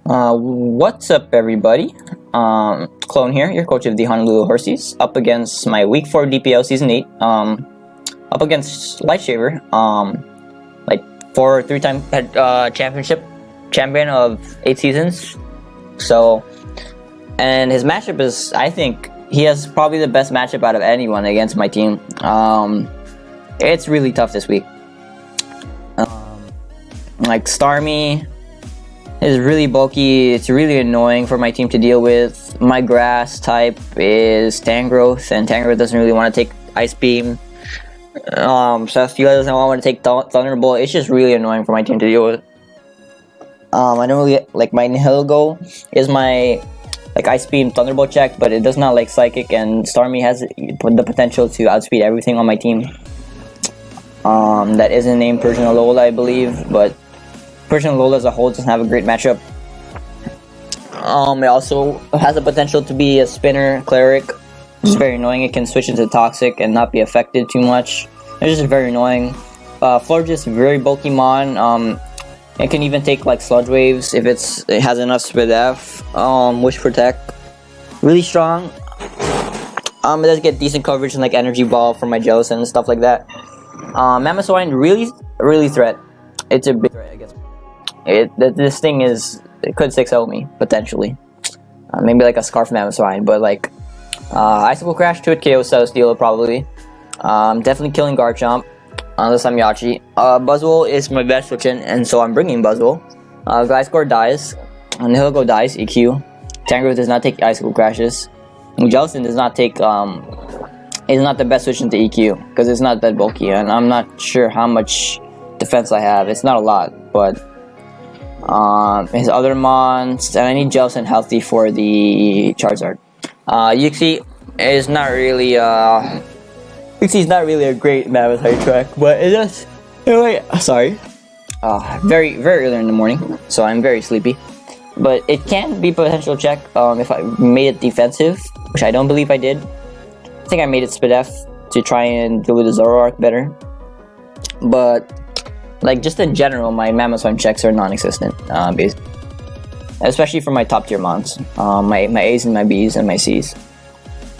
What's up, everybody? Clone here, your coach of the Honolulu Horseas, up against my Week 4 DPL Season 8, up against Lightshaver, like three-time championship champion of 8 seasons. So, and his matchup is, I think, he has probably the best matchup out of anyone against my team. It's really tough this week. Like Starmie is really bulky. It's really annoying for my team to deal with. My grass type is Tangrowth, and Tangrowth doesn't really want to take Ice Beam. Celesteela doesn't want to take Thunderbolt. It's just really annoying for my team to deal with. I don't really like my Nihilgo is my Ice Beam Thunderbolt check, but it does not like Psychic, and Starmie has the potential to outspeed everything on my team. That isn't named Persian Alola, I believe, but Persian Alola as a whole doesn't have a great matchup. It also has the potential to be a spinner cleric. It's very annoying. It can switch into Toxic and not be affected too much. It's just very annoying. Florges, very bulky mon. It can even take like Sludge Waves if it has enough Speed F. Wish Protect, really strong. It does get decent coverage in like Energy Ball from my Jellicent and stuff like that. Mamoswine, really threat. It's a big threat, I guess. This thing it could 6-0 me potentially. Maybe like a Scarf Mamoswine, but like Icicle Crash to it KO Celesteela probably. Definitely killing Garchomp unless I'm Yachi. Buzzwole is my best switch-in, and so I'm bringing Buzzwole. Gliscor dies, Nihilgo dies, EQ. Tangrowth does not take Icicle Crashes. Jellicent does not take is not the best switch-in to EQ because it's not that bulky, and I'm not sure how much defense I have. It's not a lot, but his other mons, and I need Jellicent healthy for the Charizard. Uxie is not really Uxie's not really a great Mammoth track, but it does. Anyway, sorry. Very early in the morning, so I'm very sleepy. But it can be potential check if I made it defensive, which I don't believe I did. I think I made it Speed F to try and deal with the Zoroark better. But like just in general, my Mamoswine checks are non-existent, especially for my top tier mons, my A's and my B's and my C's.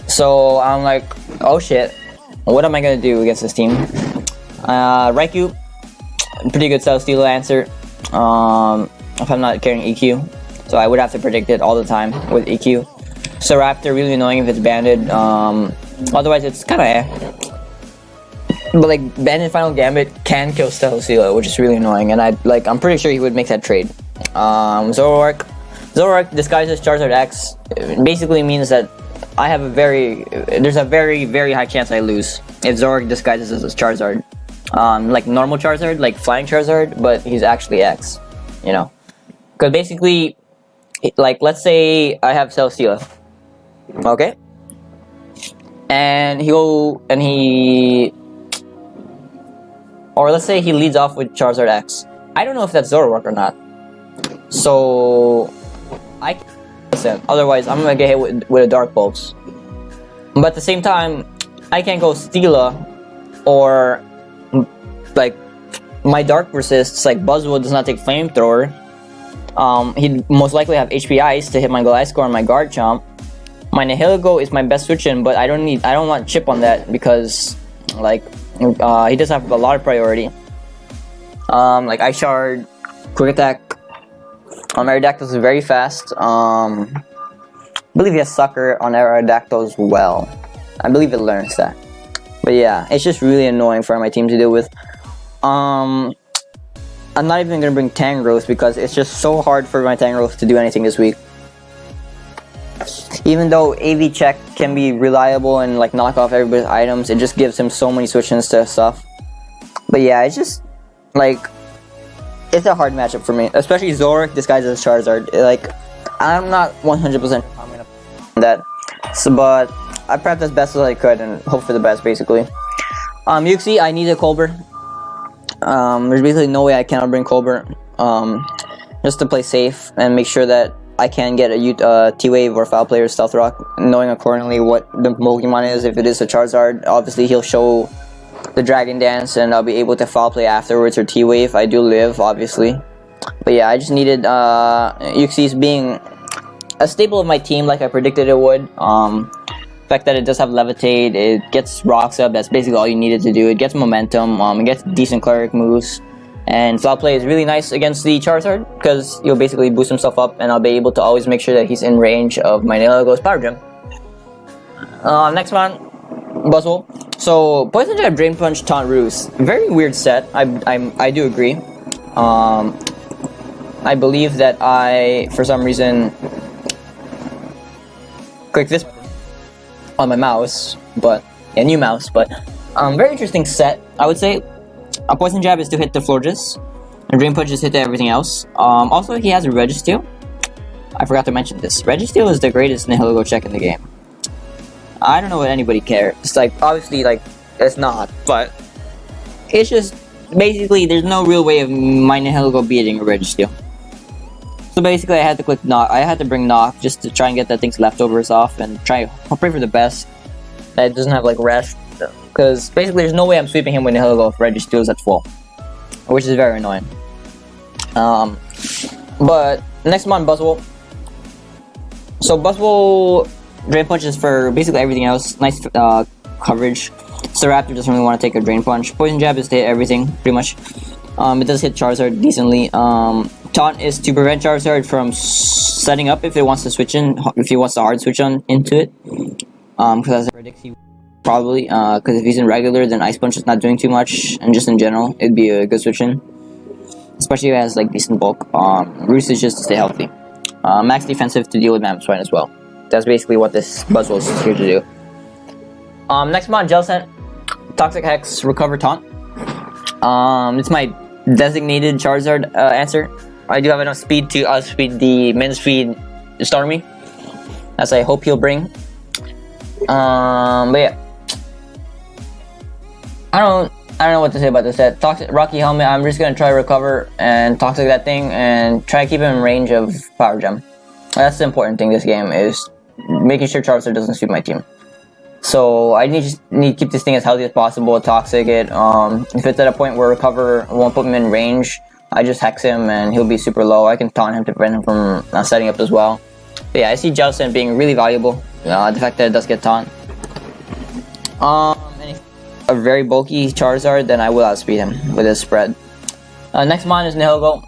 So I'm like, oh shit, what am I gonna do against this team? Raikou, pretty good Celesteela answer. If I'm not carrying EQ, so I would have to predict it all the time with EQ. Staraptor, really annoying if it's banded. Otherwise, it's kind of eh. But like banded Final Gambit can kill Celesteela, which is really annoying, and I'm pretty sure he would make that trade. Zoroark disguises Charizard X. It basically means that there's a very high chance I lose if Zoroark disguises as Charizard. Like normal Charizard, like flying Charizard, but he's actually X, you know. Because basically, like let's say I have Celesteela, okay, or let's say he leads off with Charizard X. I don't know if that's Zoroark or not, so I can't listen. Otherwise, I'm gonna get hit with a Dark Pulse. But at the same time, I can't go Steela, or like my Dark resists. Like Buzzwole does not take Flamethrower. He'd most likely have HP Ice to hit my Gliscor and my Garchomp. My Nihilgo is my best switch-in, but I don't want Chip on that because like he does have a lot of priority. Like Ice Shard, Quick Attack. Aerodactyl is very fast. I believe he has Sucker on Aerodactyl as well. I believe it learns that. But yeah, it's just really annoying for my team to deal with. I'm not even gonna bring Tangrowth because it's just so hard for my Tangrowth to do anything this week. Even though AV check can be reliable and like knock off everybody's items, it just gives him so many switch-ins to stuff. But yeah, it's just like it's a hard matchup for me, especially Zoroark disguised as Charizard. Like I'm not 100% I'm gonna that, so, but I prepped as best as I could and hope for the best basically. Uxie, I need a Colbert. There's basically no way I cannot bring Colbert, just to play safe and make sure that I can get a T-Wave or Foul Player Stealth Rock, knowing accordingly what the Pokemon is. If it is a Charizard, obviously he'll show the Dragon Dance and I'll be able to Foul Play afterwards, or T-Wave. I do live, obviously. But But yeah, I just needed Uxie's being a staple of my team like I predicted it would. The fact that it does have levitate, it gets rocks up, that's basically all you needed to do. It gets momentum, it gets decent cleric moves, and Flout Play is really nice against the Charizard because he'll basically boost himself up, and I'll be able to always make sure that he's in range of my Nihilgo's Power Gem. Next one, Buzzwole. So Poison Jab, Drain Punch, Taunt Roost. Very weird set. I do agree. I believe that I, for some reason, clicked this on my mouse, but a new mouse. But very interesting set. I would say a Poison Jab is to hit the Florges, and Drain Punch is hit to everything else. Also, he has a Registeel. I forgot to mention this. Registeel is the greatest Nihilgo check in the game. I don't know what anybody cares. It's like, obviously, like, it's not, but it's just basically there's no real way of my Nihilgo beating a Registeel. So basically, I had to click Knock. I had to bring Knock just to try and get that thing's leftovers off and pray for the best that it doesn't have like rest. Because basically, there's no way I'm sweeping him with Nihilgo if Registeel's at full, which is very annoying. But next one, Buzzwole. So Buzzwole Drain Punch is for basically everything else. Nice coverage. Staraptor doesn't really want to take a Drain Punch. Poison Jab is to hit everything, pretty much. It does hit Charizard decently. Taunt is to prevent Charizard from setting up if it wants to switch in, if he wants to hard switch on into it. Because as I predict, he probably, because if he's in regular, then Ice Punch is not doing too much, and just in general, it'd be a good switch in. Especially if it has like decent bulk. Roost is just to stay healthy. Max defensive to deal with Mammoth as well. That's basically what this Buzzwole is here to do. Next mon, Jellicent, Toxic Hex, Recover Taunt. It's my designated Charizard answer. I do have enough speed to outspeed the min speed Starmie, as I hope he'll bring. But yeah, I don't know what to say about this set. Toxic Rocky Helmet. I'm just gonna try to recover and toxic that thing and try to keep him in range of Power Gem. That's the important thing. This game is making sure Charizard doesn't sweep my team. So I need to keep this thing as healthy as possible, toxic it. If it's at a point where recover won't put him in range, I just hex him and he'll be super low. I can taunt him to prevent him from setting up as well. But yeah, I see Jellicent being really valuable. The fact that it does get taunt. And if a very bulky Charizard, then I will outspeed him with his spread. Next mon is Nihilgo.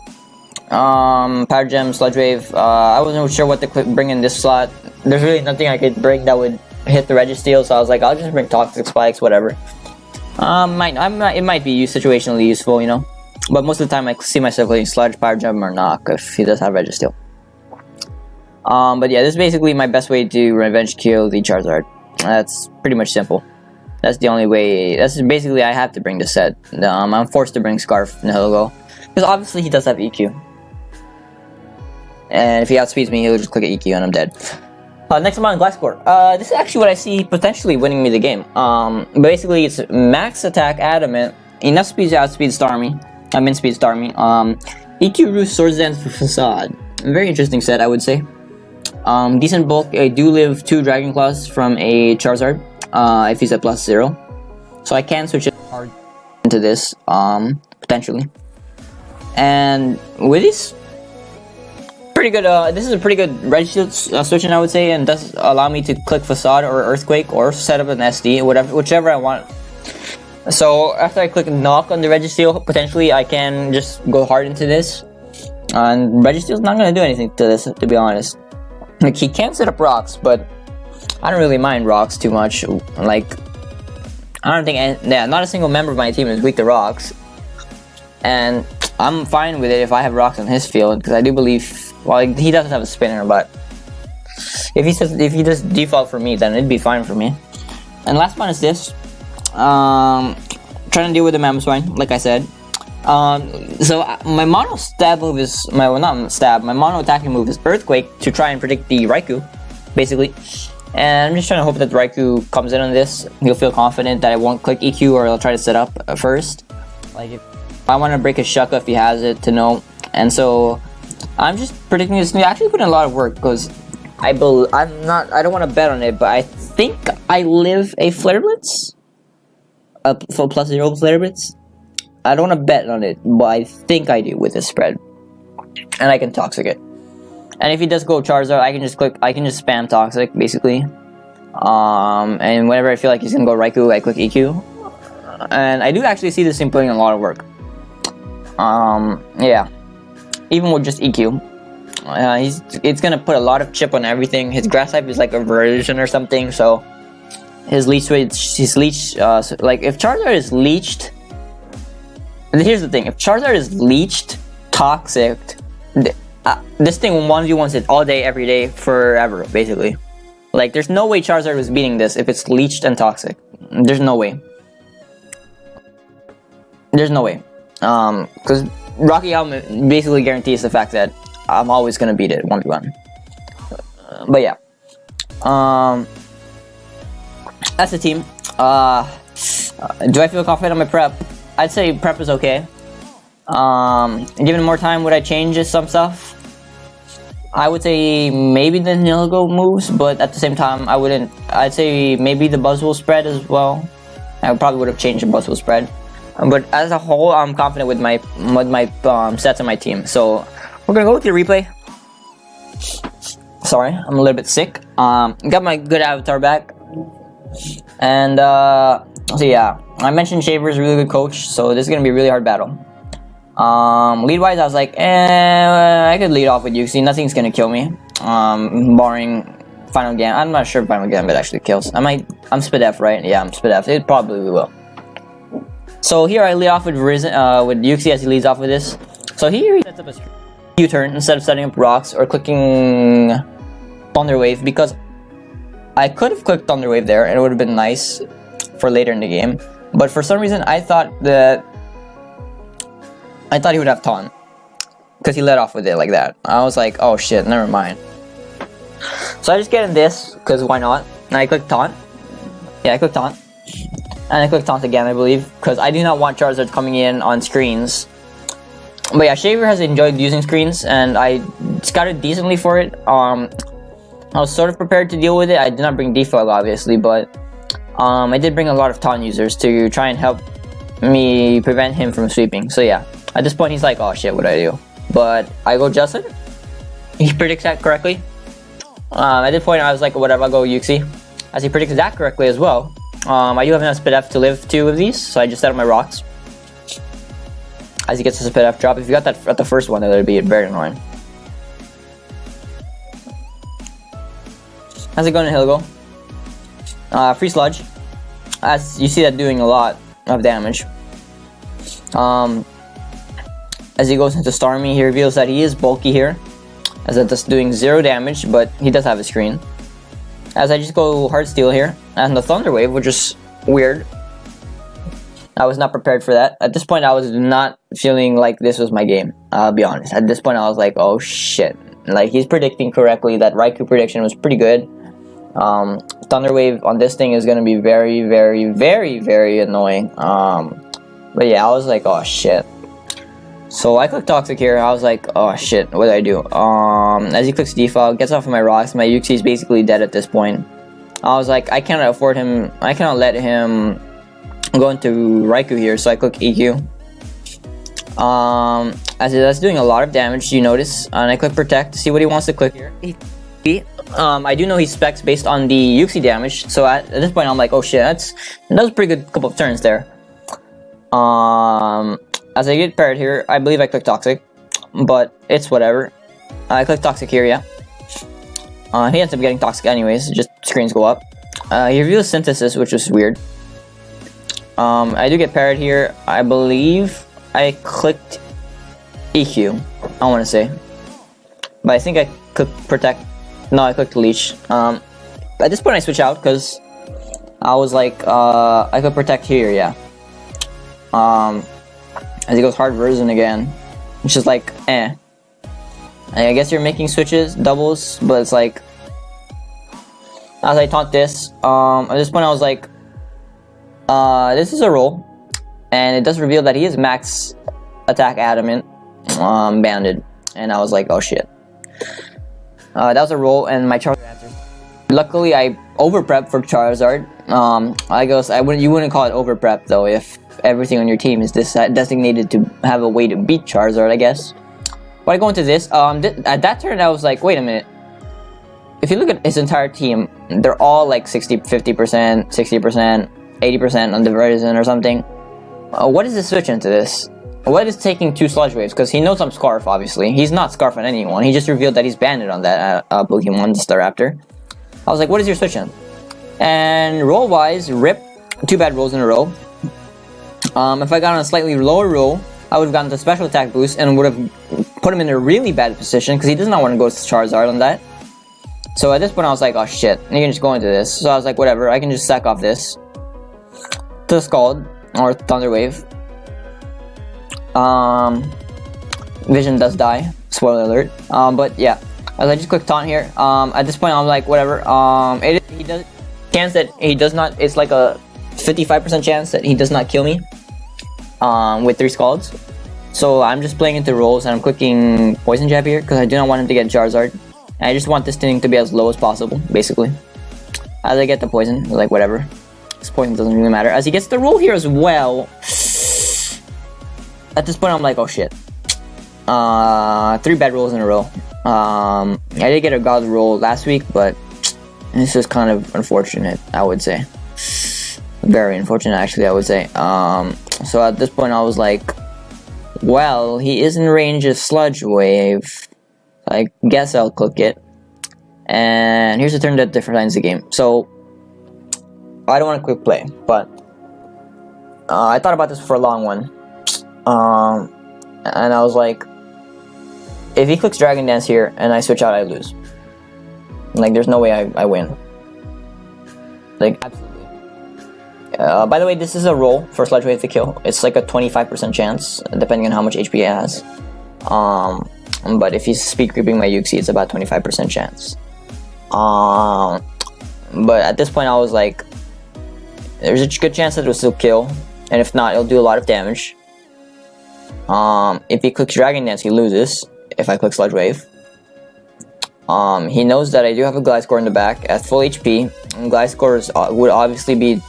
Power Gem, Sludge Wave. I wasn't sure what to bring in this slot. There's really nothing I could bring that would hit the Registeel, so I was like, I'll just bring Toxic Spikes, whatever. It might be situationally useful, you know. But most of the time, I see myself playing Sludge, Power Gem, or Knock if he does have Registeel. But yeah, this is basically my best way to revenge kill the Charizard. That's pretty much simple. That's the only way. That's basically I have to bring this set. I'm forced to bring Scarf Nihilgo because obviously he does have EQ. And if he outspeeds me, he'll just click EQ and I'm dead. Next I'm on Gliscor. This is actually what I see potentially winning me the game. Basically, it's max attack Adamant, enough speed to outspeed Starmie, min speed Starmie. EQ Roost, Swords Dance for Facade. Very interesting set, I would say. Decent bulk. I do live 2 Dragon Claws from a Charizard if he's at +0. So I can switch it hard into this, potentially. And with this, pretty good. This is a pretty good Registeel switching, I would say, and does allow me to click Facade or Earthquake or set up an SD, whichever I want. So after I click Knock on the Registeel, potentially I can just go hard into this, and Registeel's not gonna do anything to this, to be honest. Like, he can set up rocks, but I don't really mind rocks too much. Like, I don't think, not a single member of my team is weak to rocks, and I'm fine with it if I have rocks on his field, because I do believe, well, he doesn't have a spinner, but if he does default for me, then it'd be fine for me. And last one is this. Trying to deal with the Mamoswine, like I said. So my mono stab move is my mono attacking move is Earthquake to try and predict the Raikou, basically. And I'm just trying to hope that the Raikou comes in on this. He'll feel confident that I won't click EQ or I'll try to set up first. Like if I want to break his Shucka if he has it to know. And so I'm just predicting this. I actually put in a lot of work because I don't want to bet on it, but I think I live a Flare Blitz, for +0 Flare Blitz. I don't want to bet on it, but I think I do with this spread. and I can Toxic it. And if he does go Charizard, I can just spam Toxic, basically. And whenever I feel like he's gonna go Raikou, I click EQ. And I do actually see this thing putting in a lot of work. Yeah. Even with just EQ. It's gonna put a lot of chip on everything. His grass type is like a version or something, so his leech, like if Charizard is leeched, here's the thing, if Charizard is leeched, Toxic, this thing 1v1s it all day, every day, forever, basically. Like, there's no way Charizard was beating this if it's leeched and Toxic. There's no way. There's no way. Because Rocky Helmet basically guarantees the fact that I'm always gonna beat it 1v1. But yeah. That's the team. Do I feel confident on my prep? I'd say prep is okay. Given more time, would I change some stuff? I would say maybe the Nilgo moves, but at the same time, I wouldn't. I'd say maybe the Buzzwole spread as well. I probably would have changed the Buzzwole spread. But as a whole, I'm confident with my sets on my team. So we're gonna go with the replay. Sorry, I'm a little bit sick. Got my good avatar back, and so yeah, I mentioned Shaver's a really good coach, so this is gonna be a really hard battle. Lead wise, I was like, I could lead off with Yuxi. Nothing's gonna kill me. Barring Final Gambit. I'm not sure if Final Gambit actually kills. I'm Spit F, right? Yeah, I'm Spit F. It probably will. So here I lead off with Yuxi as he leads off with this. So here he sets up a U-turn instead of setting up rocks or clicking Thunder Wave, because I could have clicked Thunder Wave there and it would have been nice for later in the game. But for some reason I thought he would have Taunt, because he led off with it like that. I was like, oh shit, never mind. So I just get in this, because why not? And I click Taunt. Yeah, I click Taunt. And I click Taunt again, I believe, because I do not want Charizard coming in on screens. But yeah, Shaver has enjoyed using screens, and I scouted decently for it. I was sort of prepared to deal with it. I did not bring DPL, obviously, but I did bring a lot of Taunt users to try and help me prevent him from sweeping. So yeah, at this point he's like, oh shit, what do I do? But I go Justin. He predicts that correctly. At this point I was like, whatever, I'll go Yuxi, as he predicts that correctly as well. I do have enough Spit F to live 2 of these, so I just set up my rocks as he gets a Spit F drop. If you got that at the first one, that would be very annoying. How's it going, Hilgo? Free Sludge, as you see that doing a lot of damage. As he goes into Starmie, he reveals that he is bulky here, as that's doing 0 damage, but he does have a screen. As I just go Heart Steel here, and the Thunder Wave, which is weird. I was not prepared for that. At this point, I was not feeling like this was my game. I'll be honest. At this point, I was like, oh shit. Like, he's predicting correctly. That Raikou prediction was pretty good. Thunder Wave on this thing is going to be very, very, very, very annoying. But yeah, I was like, oh shit. So I click Toxic here, and I was like, oh shit, what do I do? As he clicks Defog, gets off of my rocks, my Yuxi is basically dead at this point. I was like, I cannot afford him, I cannot let him go into Raikou here, so I click EQ. As that's doing a lot of damage, you notice, and I click Protect to see what he wants to click here. I do know he specs based on the Yuxi damage, so at this point I'm like, oh shit, that was a pretty good couple of turns there. As I get paired here, I believe I click Toxic, but it's whatever. I click Toxic here, yeah. He ends up getting Toxic anyways, just screens go up. He reveals Synthesis, which is weird. I do get paired here. I believe I clicked EQ, I want to say. But I think I clicked Protect. No, I clicked Leech. At this point I switch out, because I was like, I could Protect here, yeah. As he goes Hard Version again, which is like, eh. I guess you're making switches, doubles, but it's like, as I taunt this, at this point I was like, this is a roll, and it does reveal that he is max attack adamant, banded, and I was like, oh shit. That was a roll, and my Charizard answers. Luckily, I over-prepped for Charizard. I guess you wouldn't call it over-prep though if everything on your team is designated to have a way to beat Charizard, I guess. But I go into this. At that turn, I was like, wait a minute. If you look at his entire team, they're all like 60%, 50%, 60%, 80% on the Verizon or something. What is the switch into this? What is taking 2 Sludge Waves? Because he knows I'm Scarf, obviously. He's not Scarf on anyone. He just revealed that he's banded on that Pokemon, the Staraptor. I was like, what is your switch in? And roll-wise, rip. 2 bad rolls in a row. If I got on a slightly lower roll, I would have gotten the special attack boost and would have put him in a really bad position because he does not want to go to Charizard on that. So at this point I was like, oh shit, you can just go into this. So I was like, whatever, I can just sack off this to Scald or Thunder Wave. Vision does die, spoiler alert. But yeah, as I just click taunt here. At this point I'm like, whatever. He does chance that he does not. It's like a 55% chance that he does not kill me. With 3 Scalds. So I'm just playing into rolls and I'm clicking Poison Jab here because I do not want him to get Charizard. And I just want this thing to be as low as possible, basically. As I get the poison, like whatever. This poison doesn't really matter. As he gets the roll here as well. At this point I'm like, oh shit. 3 bad rolls in a row. I did get a God roll last week, but this is kind of unfortunate, I would say. Very unfortunate, actually, I would say. So at this point I was like, well, he is in range of Sludge Wave. I guess I'll click it. And here's a turn that different ends the game. So I don't want to quick play, but I thought about this for a long one. And I was like, if he clicks Dragon Dance here and I switch out, I lose. Like, there's no way I win. Like, absolutely. By the way, this is a roll for Sludge Wave to kill. It's like a 25% chance, depending on how much HP it has. But if he's speed creeping my Uxie, it's about 25% chance. But at this point, I was like, there's a good chance that it will still kill, and if not, it'll do a lot of damage. If he clicks Dragon Dance, he loses. If I click Sludge Wave, he knows that I do have a Gliscor in the back at full HP. And Gliscor would obviously be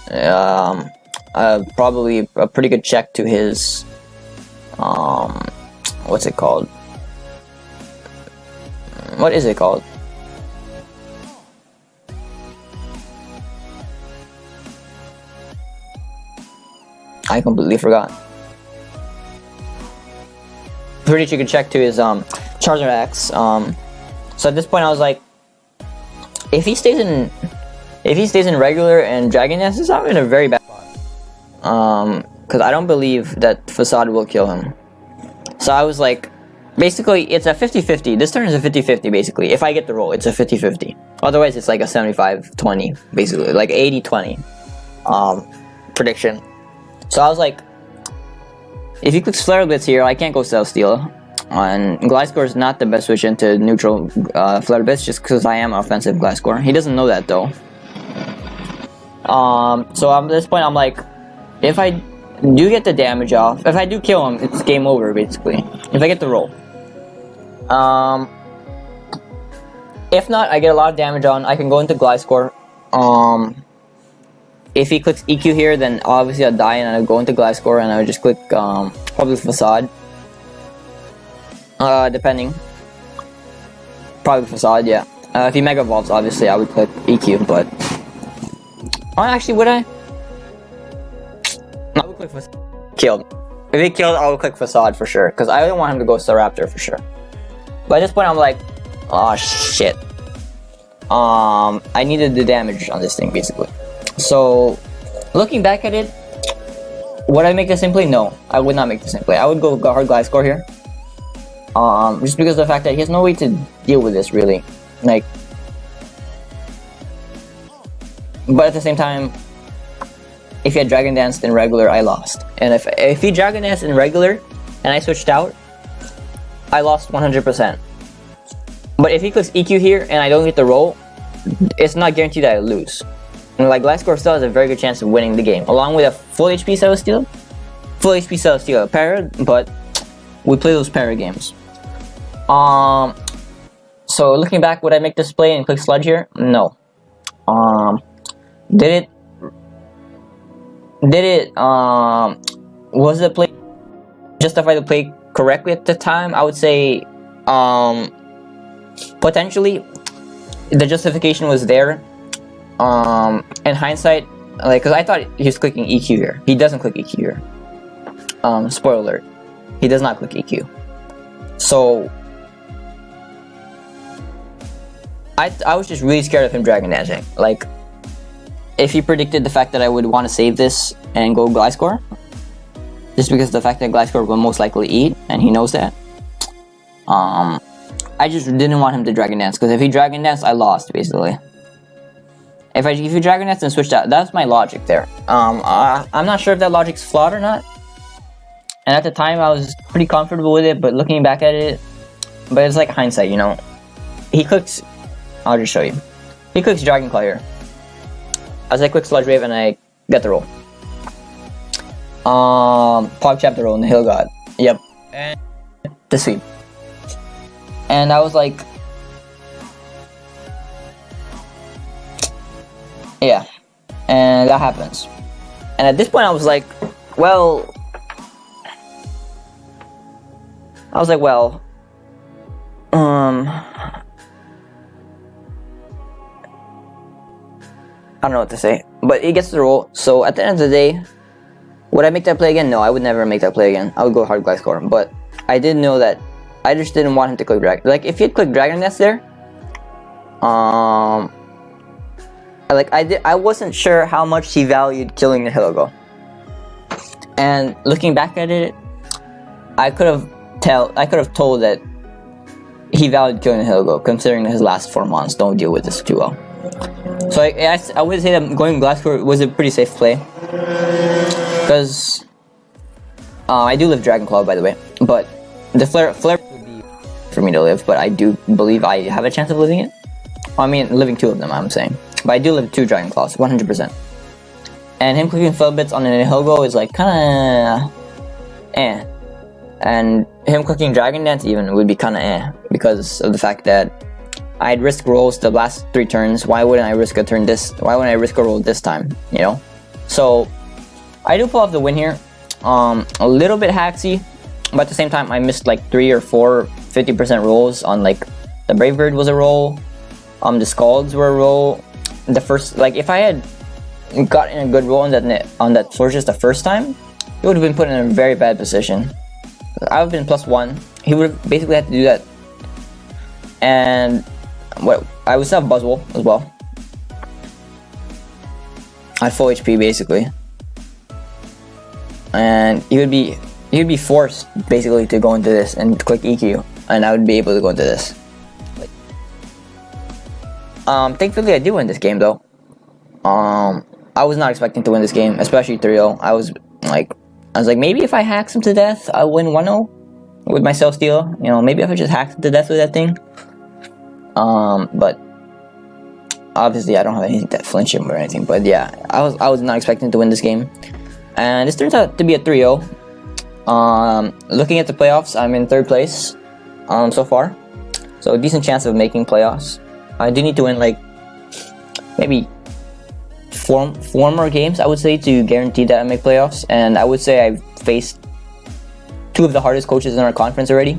probably a pretty good check to his what's it called? What is it called? I completely forgot. Pretty good check to his Charizard X. So at this point I was like, if he stays in regular and Dragon Dance, is I'm in a very bad spot. Because I don't believe that Facade will kill him. So I was like, basically it's a 50-50. This turn is a 50-50 basically. If I get the roll, it's a 50-50. Otherwise it's like a 75-20 basically, like 80-20 prediction. So I was like, if he clicks Flare Blitz here, I can't go Celesteela. And Gliscor is not the best switch into neutral Flare Blitz just because I am offensive Gliscor. He doesn't know that though. So at this point I'm like, if I do get the damage off, if I do kill him, it's game over basically. If I get the roll. If not, I get a lot of damage on, I can go into Gliscor. If he clicks EQ here, then obviously I'll die and I'll go into Gliscor and I'll just click probably Facade. Depending. Probably Facade, yeah. If he Mega Evolves, obviously I would click EQ, but... Oh, actually, would I? No, I would click Facade. Killed. If he killed, I would click Facade for sure, because I don't want him to go Staraptor for sure. But at this point, I'm like, oh shit. I needed the damage on this thing, basically. So, looking back at it, would I make the same play? No, I would not make the same play. I would go hard Gliscor here. Just because of the fact that he has no way to deal with this, really. Like, but at the same time, if he had Dragon Danced in regular, I lost. And if he Dragon Danced in regular, and I switched out, I lost 100%. But if he clicks EQ here, and I don't get the roll, it's not guaranteed that I lose. And like, Gliscor still has a very good chance of winning the game, along with a full HP Celesteela. Full HP Celesteela para, but we play those para games. So looking back, would I make this play and click Sludge here? No. Did it was the play justify the play correctly at the time? I would say potentially the justification was there. In hindsight, like, because I thought he was clicking EQ here. He doesn't click EQ here. Spoiler alert, he does not click EQ. So I was just really scared of him dragon dancing. Like, if he predicted the fact that I would want to save this and go Gliscor, just because of the fact that Gliscor will most likely eat, and he knows that. I just didn't want him to dragon dance, because if he dragon danced, I lost basically. If you dragon dance and switched out, that's my logic there. I'm not sure if that logic's flawed or not. And at the time, I was pretty comfortable with it, but looking back at it, but it's like hindsight, you know. He clicks. I'll just show you. He clicks Dragon Claw here. As I click Sludge Wave and I get the roll. PogChamp the roll in the Hill God. Yep. And the sweep. And I was like, yeah. And that happens. And at this point I was like, well, I don't know what to say, but it gets the roll. So at the end of the day, would I make that play again? No, I would never make that play again. I would go hard Gliscor, but I did know that I just didn't want him to click Dragon. Like, if he had clicked Dragon Nest there, I wasn't sure how much he valued killing the Hilogo. And looking back at it, I could have told that he valued killing the Hilogo, considering that his last 4 months don't deal with this too well. So I would say that going Gliscor was a pretty safe play, because I do live Dragon Claw, by the way, but the flare would be for me to live, but I do believe I have a chance of living it. I mean, living 2 of them, I'm saying, but I do live 2 Dragon Claws, 100%. And him clicking Fellbits on an Hilgo is like kinda and him clicking Dragon Dance even would be kinda because of the fact that I'd risk rolls the last 3 turns. Why wouldn't I risk a turn this? Why wouldn't I risk a roll this time? You know. So I do pull off the win here. A little bit hacksy, but at the same time I missed like 3 or 4 50% rolls on, like, the Brave Bird was a roll. The Scalds were a roll. The first, like, if I had gotten a good roll on that Horseas the first time, he would have been put in a very bad position. I would have been +1. He would have basically had to do that. And well, I would still have Buzzwole as well. At full HP basically. And he would be forced basically to go into this and click EQ, and I would be able to go into this. Thankfully I do win this game though. I was not expecting to win this game, especially 3-0. I was like, maybe if I hacks him to death, I'll win 1-0 with my Self Steal. You know, maybe if I just hacked him to death with that thing. But obviously I don't have anything to flinch him or anything. But yeah, I was not expecting to win this game, and this turns out to be a 3-0. Looking at the playoffs, I'm in 3rd place so far, so a decent chance of making playoffs. I do need to win like maybe four more games, I would say, to guarantee that I make playoffs. And I would say I've faced 2 of the hardest coaches in our conference already.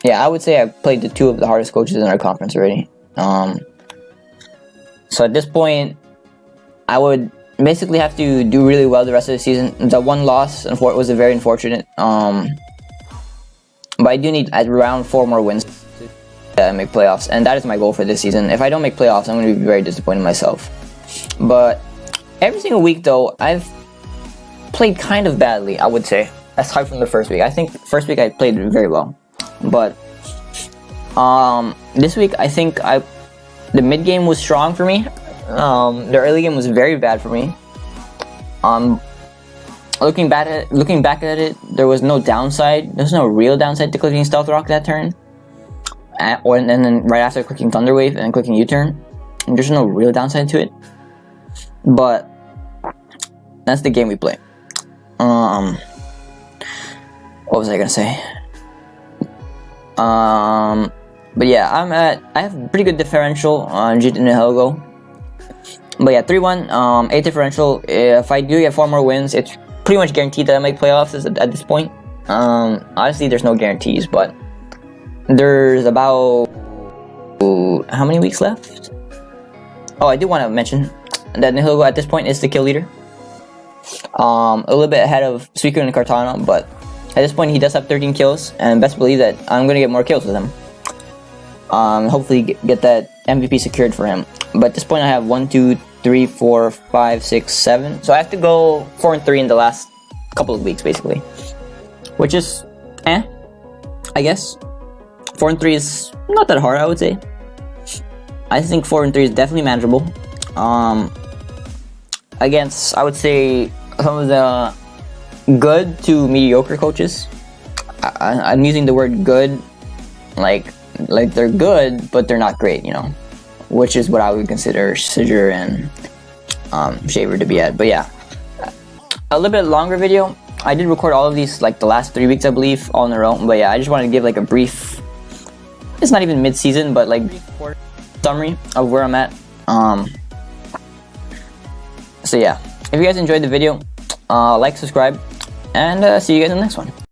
Yeah, I would say I've played the 2 of the hardest coaches in our conference already. So at this point, I would basically have to do really well the rest of the season. The 1 loss was very unfortunate. But I do need around 4 more wins to make playoffs, and that is my goal for this season. If I don't make playoffs, I'm going to be very disappointed in myself. But every single week, though, I've played kind of badly, I would say, aside from the first week. I think first week I played very well. But this week I think the mid game was strong for me. The early game was very bad for me. Looking back at it, there was no downside. There's no real downside to clicking Stealth Rock that turn, and then right after clicking Thunder Wave and clicking U-turn. There's no real downside to it. But that's the game we play. What was I gonna say? But yeah, I have pretty good differential on Jit and Helgo. But yeah, 3-1, 8 differential. If I do get 4 more wins, it's pretty much guaranteed that I make playoffs at this point. Honestly, there's no guarantees, but there's about how many weeks left? Oh, I do want to mention that Nihilgo at this point is the kill leader. A little bit ahead of Suicune and Kartana, but at this point he does have 13 kills, and best believe that I'm gonna get more kills with him. Hopefully get that MVP secured for him. But at this point I have 1, 2, 3, 4, 5, 6, 7. So I have to go 4 and 3 in the last couple of weeks, basically, which is I guess 4 and 3 is not that hard, I would say. I think 4 and 3 is definitely manageable. Against, I would say, some of the good to mediocre coaches. I'm using the word good, like they're good, but they're not great, you know, which is what I would consider Sigir and Shaver to be at. But yeah, a little bit longer video. I did record all of these like the last 3 weeks, I believe, all in a row. But yeah, I just wanted to give like a brief, it's not even mid-season, but like summary of where I'm at. So yeah, if you guys enjoyed the video, like, subscribe, and see you guys in the next one.